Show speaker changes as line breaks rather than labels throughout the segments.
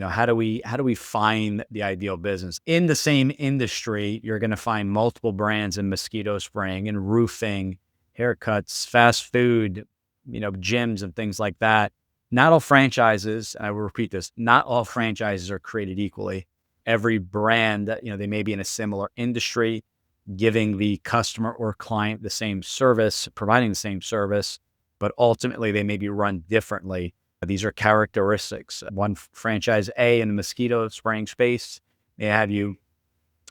How do we find the ideal business? In the same industry, you're going to find multiple brands in mosquito spraying and roofing, haircuts, fast food, gyms and things like that. Not all franchises, and I will repeat this, not all franchises are created equally. Every brand, they may be in a similar industry, giving the customer or client the same service, providing the same service, but ultimately they may be run differently. These are characteristics. One franchise A in the mosquito spraying space may have you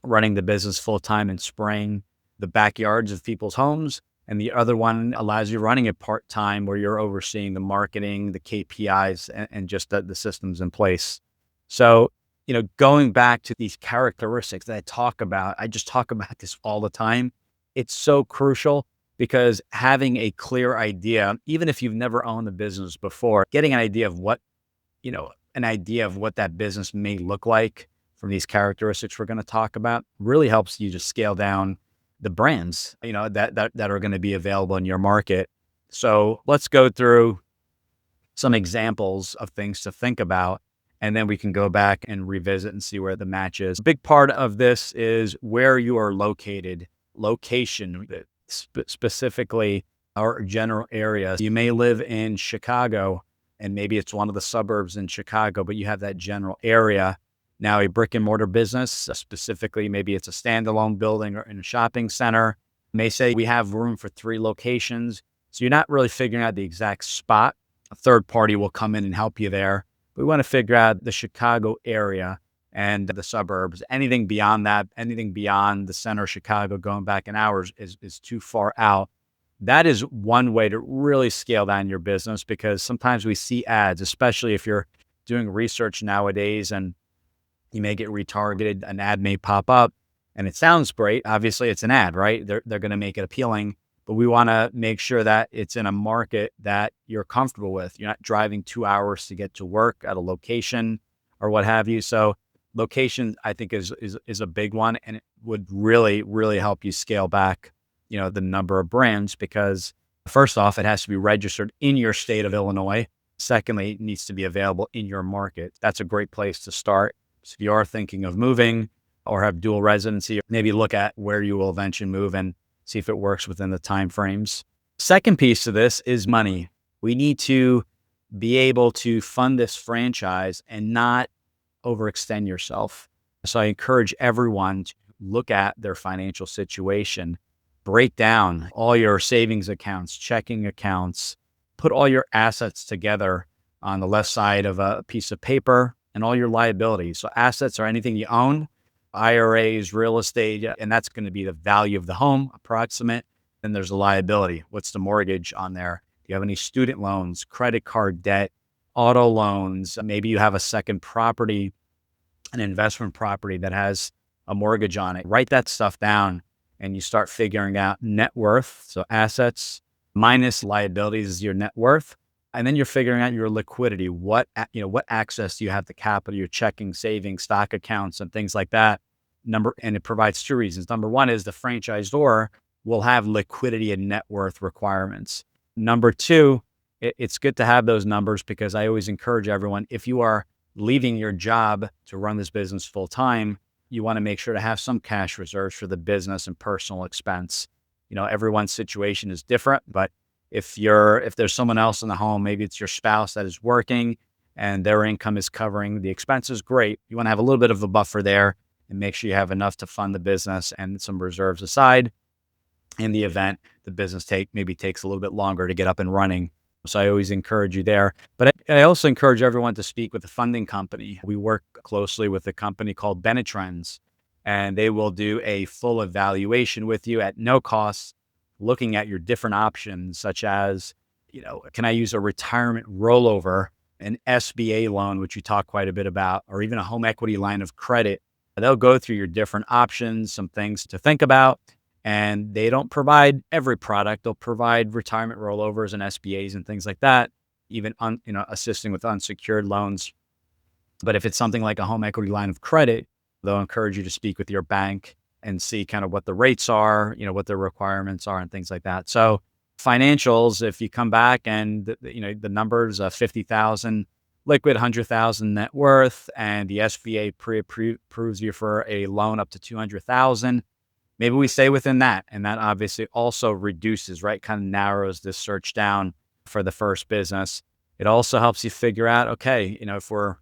running the business full time and spraying the backyards of people's homes. And the other one allows you running it part time where you're overseeing the marketing, the KPIs, and just the systems in place. So, going back to these characteristics that I just talk about this all the time. It's so crucial because having a clear idea, even if you've never owned a business before, getting an idea of what that business may look like from these characteristics we're going to talk about really helps you to scale down the brands, that are going to be available in your market. So let's go through some examples of things to think about, and then we can go back and revisit and see where the match is. A big part of this is where you are located, location, specifically our general area. You may live in Chicago, and maybe it's one of the suburbs in Chicago, but you have that general area. Now, a brick and mortar business, specifically, maybe it's a standalone building or in a shopping center, may say we have room for 3 locations. So you're not really figuring out the exact spot. A third party will come in and help you there. We want to figure out the Chicago area and the suburbs. Anything beyond that, anything beyond the center of Chicago, going back in hours is too far out. That is one way to really scale down your business, because sometimes we see ads, especially if you're doing research nowadays, and you may get retargeted. An ad may pop up and it sounds great. Obviously it's an ad, right? They're going to make it appealing, but we want to make sure that it's in a market that you're comfortable with. You're not driving 2 hours to get to work at a location or what have you. So location, I think, is a big one, and it would really, really help you scale back, the number of brands, because first off, it has to be registered in your state of Illinois. Secondly, it needs to be available in your market. That's a great place to start. So if you are thinking of moving or have dual residency, maybe look at where you will eventually move and see if it works within the timeframes. Second piece to this is money. We need to be able to fund this franchise and not overextend yourself. So I encourage everyone to look at their financial situation, break down all your savings accounts, checking accounts, put all your assets together on the left side of a piece of paper, and all your liabilities. So assets are anything you own, IRAs, real estate, and that's going to be the value of the home, approximate. Then there's a liability. What's the mortgage on there? Do you have any student loans, credit card debt, auto loans? Maybe you have a second property, an investment property that has a mortgage on it. Write that stuff down and you start figuring out net worth. So assets minus liabilities is your net worth. And then you're figuring out your liquidity. What access do you have to capital, your checking, savings, stock accounts, and things like that. And it provides 2 reasons. Number one is the franchisor will have liquidity and net worth requirements. Number 2, it's good to have those numbers, because I always encourage everyone, if you are leaving your job to run this business full time, you want to make sure to have some cash reserves for the business and personal expense. Everyone's situation is different, but if there's someone else in the home, maybe it's your spouse that is working and their income is covering the expenses, great. You want to have a little bit of a buffer there and make sure you have enough to fund the business and some reserves aside in the event the business takes a little bit longer to get up and running. So I always encourage you there. But I also encourage everyone to speak with a funding company. We work closely with a company called Benetrends, and they will do a full evaluation with you at no cost, looking at your different options, such as, can I use a retirement rollover, an SBA loan, which you talk quite a bit about, or even a home equity line of credit. They'll go through your different options, some things to think about. And they don't provide every product. They'll provide retirement rollovers and SBAs and things like that, even assisting with unsecured loans. But if it's something like a home equity line of credit, they'll encourage you to speak with your bank and see kind of what the rates are, what the requirements are and things like that. So financials, if you come back and the numbers, 50,000 liquid 100,000 net worth and the SBA pre-approves you for a loan up to 200,000, maybe we stay within that. And that obviously also reduces, right? Kind of narrows this search down for the first business. It also helps you figure out, okay, if we're,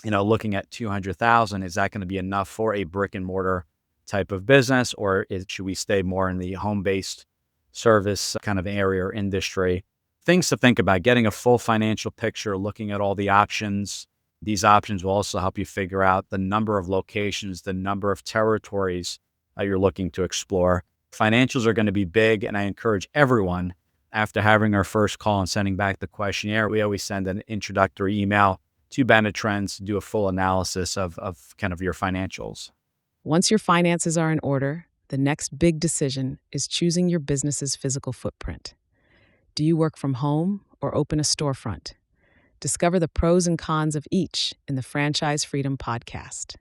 looking at 200,000, is that going to be enough for a brick and mortar type of business? Or should we stay more in the home-based service kind of area or industry? Things to think about: getting a full financial picture, looking at all the options. These options will also help you figure out the number of locations, the number of territories you're looking to explore. Financials are going to be big, and I encourage everyone, after having our first call and sending back the questionnaire, we always send an introductory email to Bandit Trends to do a full analysis of kind of your financials.
Once your finances are in order, the next big decision is choosing your business's physical footprint. Do you work from home or open a storefront? Discover the pros and cons of each in the Franchise Freedom Podcast.